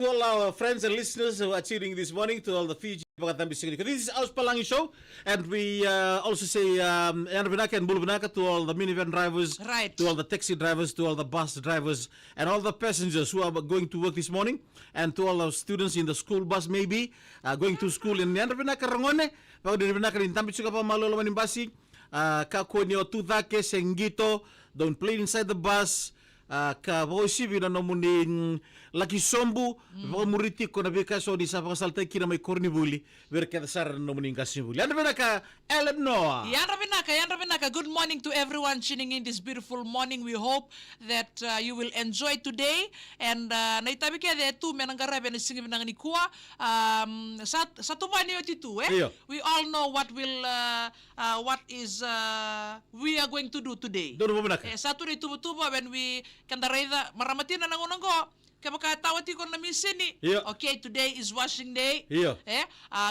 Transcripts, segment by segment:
To all our friends and listeners who are tuning this morning, to all the Fiji, this is Aus Palangi Show, and we also say Yanabinaka and Bulbinaka to all the minivan drivers, Right. to all the taxi drivers, to all the bus drivers, and all the passengers who are going to work this morning, and to all our students in the school bus maybe, going to school in Yanabinaka Rangone, Yanabinaka in Tampichuka Malolo Manimbasi, Kakonyo Tudake, Sengito, don't play inside the bus. Ka voisi vina no muning laki sombu vo muriti ko na bika so di sa pasalta kina may kornibuli ver ka sar no muning kasibuli ano na ka Eleanor Yan Rabinaka. Good morning to everyone tuning in this beautiful morning. We hope that you will enjoy today. And naitabi kaya de tu menanggarabe na singi nang ni kuwa sa tumani yo titu Iyo. We all know what is we are going to do today. Doon mo ka Satu ni tubo when we kandarayda maramatin na nangunang ko. Kaya makatawati ko na misini. Iyo. Okay, today is washing day. Iyo.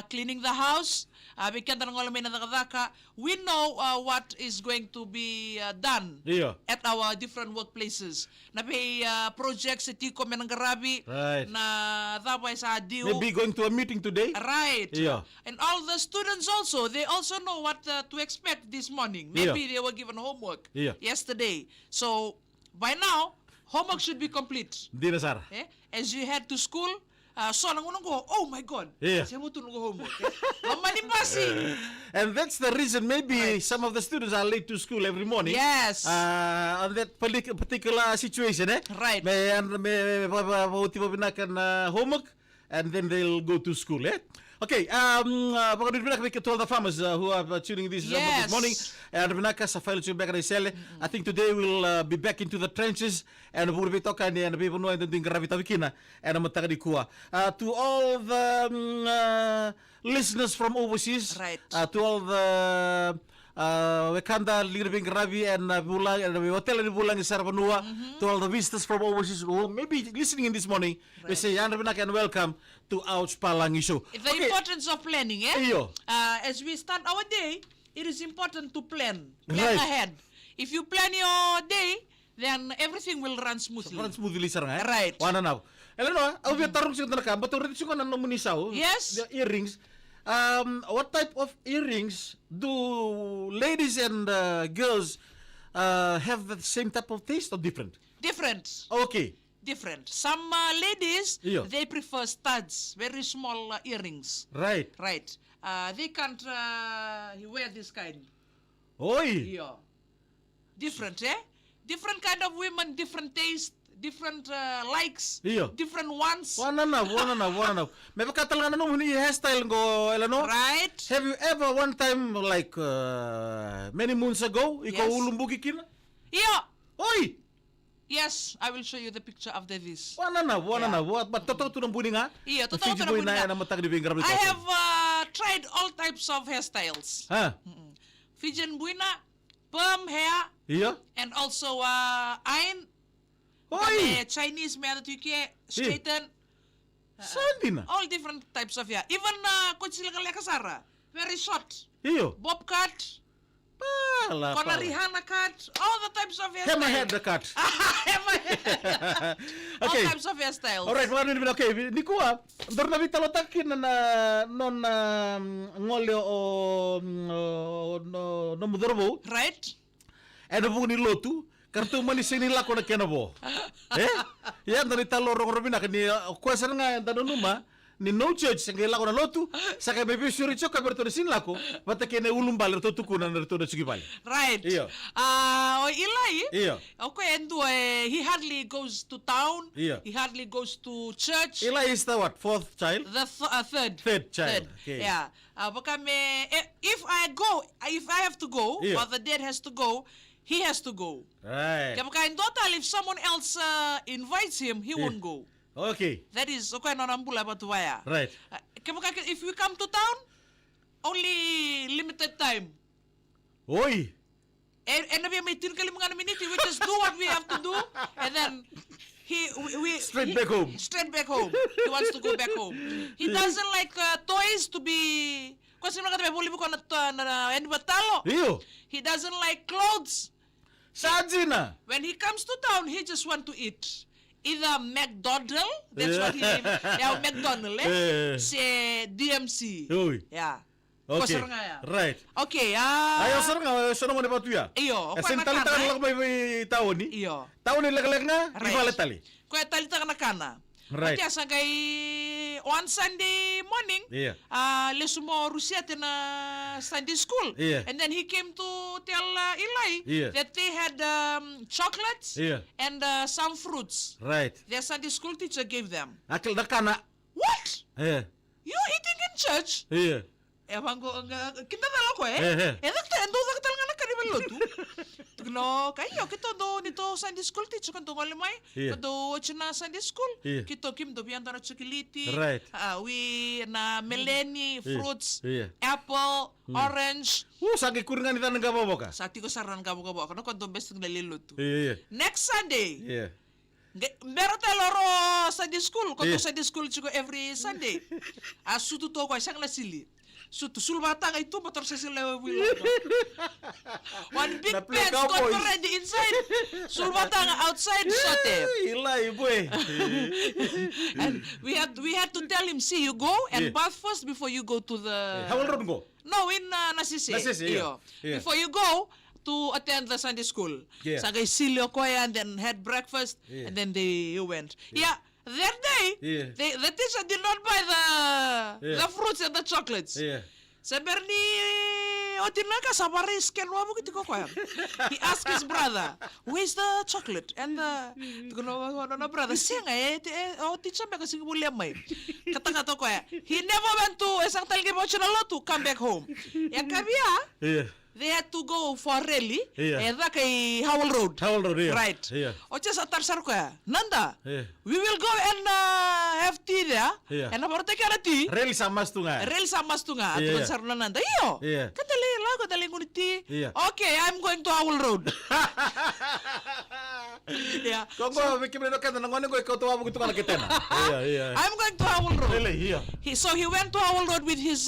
Cleaning the house. We know what is going to be done Iyo. at our different workplaces. Nabi projects sa Tiko Menanggarabi Right. na dabay sa Dio. maybe going to a meeting today Right. Yeah. And all the students also, they also know what to expect this morning. Maybe they were given homework Yeah. yesterday. So by now, homework should be complete. di na sar As you head to school, so nangunang ko, oh my God, Yeah. siya mo tulong ko homework. Mamanimbasi. and that's the reason maybe some of the students are late to school every morning Yes. on that particular situation Right. may homework and then they'll go to school okay to all the farmers who are tuning this Yes. morning and I think today we'll be back into the trenches and we'll be talking and people know and to all the listeners from overseas Right. to all the Wakanda, Lirving Ravi, and Bulang, and the hotel in Bulang in Saravanua, to all the visitors from overseas who may be listening in this morning. We say, Yanabinaka, and welcome to Ouch Palangi Show. The importance of planning, Iyo. As we start our day, it is important to plan Right. ahead. If you plan your day, then everything will run smoothly. Parang smoothly sarang Right. Wana now. Eleanor, au biya tarong siya tanaka, bato rin siya nang munisaw. Yes. The earrings. What type of earrings do ladies and girls have the same type of taste or different? Different. Okay. Different. Some ladies, Iyo. they prefer studs, very small earrings. Right. Right. They can't wear this kind. Oi. Yeah. Different, Different kind of women, different taste, different likes, Iyo. different wants. Wana na. May pagkatalaga na nung huni hairstyle ko, Eleanor. Right? Have you ever one time, like, many moons ago, ikaw Yes. ulumbugi kina? Yeah. Oi! Yes, I will show you the picture after this. Wana na. But totoo to ng buni nga? Iya, totoo to ng Fiji boy buni nga. na matag di bingara. I have tried all types of hairstyles. Ha? Fijian buina, perm hair, Iya? and also ein. Oi! Chinese may ano tuke, straighten. Saan din na? All different types of hair. Even kung sila kasara, very short. Iyo? Bob cut, Pala. Rihanna cut, all the types of hairstyles. Hammerhead the cut. All Okay. types of hairstyles. Alright, mga nila, okay. Di ko doon na bitalotakin na non ngolyo o no mudorbo. Right? Ano po ni Lotu? Kartu manisin nila ko na kenabo. Yan, dari talo rong na kani kuasa nga danunuma ni no church sa kila ko na Lotu sa kay may sure chok ka berto sin lako bata kene ulumbal to tukunan to na sigibal. Right. Iyo. Eli. Iyo. Okay, and he hardly goes to town. Iyo. He hardly goes to church. Ila is the what? Fourth child? The third. Third child. Okay. Yeah. Baka if I have to go, Iyo. or the dad has to go, he has to go. Right. Kaya baka in total, if someone else invites him, he won't go. Okay. That is okay. Nonambula batuwaya. Right. Kaya baka if we come to town, only limited time. Oy. And may tinkali mga minute, we just do what we have to do, and then Straight back home. Straight back home. He wants to go back home. He doesn't like toys to be. Kasi mga katabi, buli mo ko na batalo. Iyo. He doesn't like clothes. Sadzi na. When he comes to town, he just want to eat. either McDonald, that's what he named. McDonald, si DMC. Ui. Yeah. Okay. Kosar nga ya. Right. Okay, Ayaw sir nga, sino mo ni Patuya? Iyo, Kasi talitan lang may tao ni? Iyo. Tao ni lagalag nga, Right. ibalit tali. Kaya talita ka na kana. Right. Kaya sa kay on Sunday morning, Yeah. lesumo Rusiate na Sunday school. Yeah. And then he came to tell Eli Yeah. that they had chocolates Yeah. and some fruits. Right. Their Sunday school teacher gave them. Akil na kana. What? Yeah. You eating in church? Yeah. Ewan ko, kita talo ko Eh. Edak endo dak tal nga nakanibalo tu. Tugno, kayo kito do nito Sunday school teacher kanto ngalimay. Yeah. Kado china Sunday school. Yeah. Kito kim do biyan tara chokiliti. Right. We na meleni fruits, Yeah. apple, orange. Sagi kuringan ita ng gabaw ka? Sakti ko saran ka mo kano kanto best ng nalilo tu. Yeah. Next Sunday, Yeah. meron tayo loro Sunday school. Kanto Yeah. Sunday school chiko every Sunday. Sutu to ko isang nasili. Sutu sulbata nga ito motor sa sila wila. One big Na-play pants cowboys. got already inside. Sulbata nga outside sote. Ilay, boy. And we had to tell him, see, you go and Yeah. bath first before you go to the How will go? No, in Nasisi. Nasisi, yeah. Iyo. Yeah. Before you go to attend the Sunday school. Yeah. Sagay silyo ko yan, then had breakfast, Yeah. and then they went. Yeah. That day, Yeah. the teacher did not buy Yeah. the fruits and the chocolates. Yeah. Sabi ni Otinaka sabari scan wa mo kiti ko kwa. He asked his brother, "Where's the chocolate?" And no brother, singa teacher ba kasi bulya may. Kata-kata ko he never went to isang talgi mo to come back home. Ya kabiya, Yeah. they had to go for a rally. Yeah. Kay Howell Road. Howell Road, yeah. Right. Yeah. Ocha sa tarsar ko Nanda. Yeah. We will go and have tea there. Yeah. And about take tea. Rel sama tunga. Rel sama tunga at Yeah. yeah. Nanda. Iyo. Yeah. Kadali lago dali nguniti. Yeah. Okay, I'm going to Howell Road. Yeah. Kung ko bikin na ka nang ko ikaw tuwa mo gito ka kita na. Yeah. I'm going to Howell Road. Really, yeah. So he went to Howell Road with his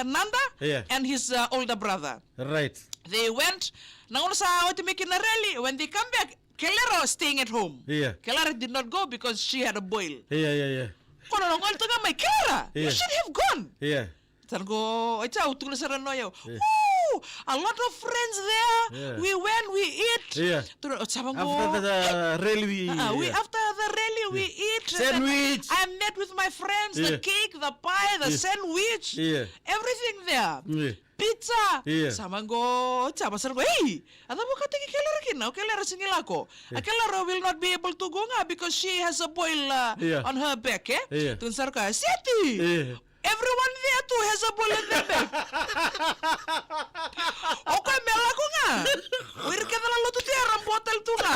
Nanda Yeah. and his older brother. Right. They went. Nanguno sa Otimiki na rally. When they come back, Kelero staying at home. Yeah. Kelera did not go because she had a boil. Yeah. Kono nangol to nga may Kelera. You Yeah. should have gone. Yeah. Tango, ito, utong na sa Ranoyo. Woo! A lot of friends there. Yeah. We went, we eat. Yeah. Sabang After the railway. after the rally, we eat. Sandwich. I met with my friends, the Yeah. cake, the pie, the Yeah. sandwich. Yeah. Everything there. Yeah. Pizza. Yeah. Samango, pasar ko, hey, ada mo katagi Kelera kina, Kelera singila ko. Kelera will not be able to go nga because she has a boil Yeah. on her back, eh? Yeah. Tunsar ka, Seti. Yeah. Everyone there too has a boil on their back. Okay, mela ko nga. Uir ka na luto tiya, rambotel to nga.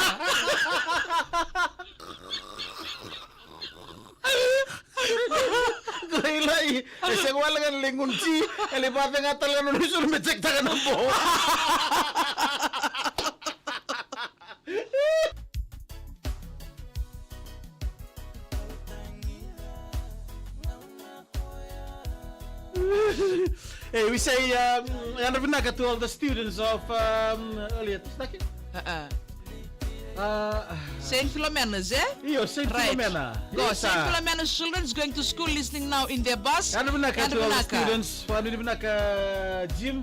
Ilay, isang wala nga lingon si, alipate nga talaga nung isun, may check taga ng buho. Hey, we say, ano binaka to all the students of, earlier, staki? Saint Philomena's, eh? Iyo, Saint Right. Philomena. Go, Yes, Saint Philomena's children is going to school listening now in their bus. Ano binaka Ano to all the binaka? students, ano binaka Jim,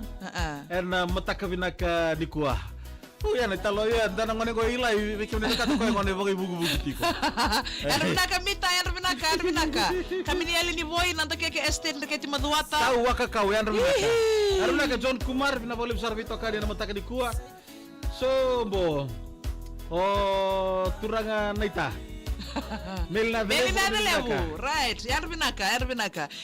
and mataka binaka Nikua. Oh, yan, italo yan. Danang ngone ko ilay, bikin nila kato ko ngone bagi bugu-bugu tiko. Ano binaka mita, ano binaka. Kami ni Ali ni Boy, nanta kaya ke estate, nanta kaya Maduata. Tahu waka kau yan binaka. Hihi. Ano binaka John Kumar, binabolim sarvito ka din mataka Nikua. So, bo, turanga naita. Melina Level, right? Yarbinaka.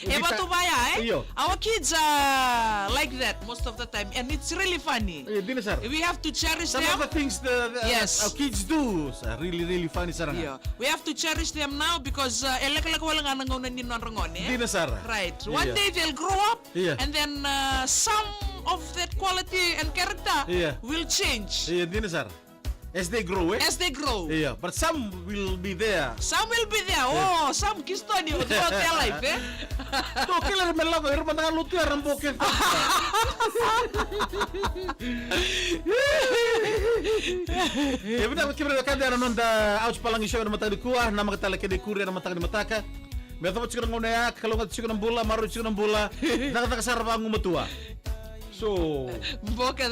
Eba to baya, eh? Iyo. Our kids are like that most of the time, and it's really funny. Dina sir. We have to cherish Some of them. the things Yes. our kids do are really funny saranga. Yeah. We have to cherish them now because elak wala nga nangunan ni nanrangon, eh? Dina sir. Right. One Yeah. day they'll grow up, Yeah. and then some of that quality and character Yeah. will change. Iya, dina sir. As they grow, eh? as they grow. Yeah, but some will be there. Some will be there. Oh, some custodian throughout their life, eh? Tuh, killer melak ko, irman tangan lutu yang rempokin. Ya benar, kita kan ada nonda aus palang isu yang mata di kuah, nama kita lagi di kurir nama tangan di mataka. Betul betul cikgu ngomong kalau nggak cikgu bola, maru cikgu bola, nak kasar bangun metua. So. Boca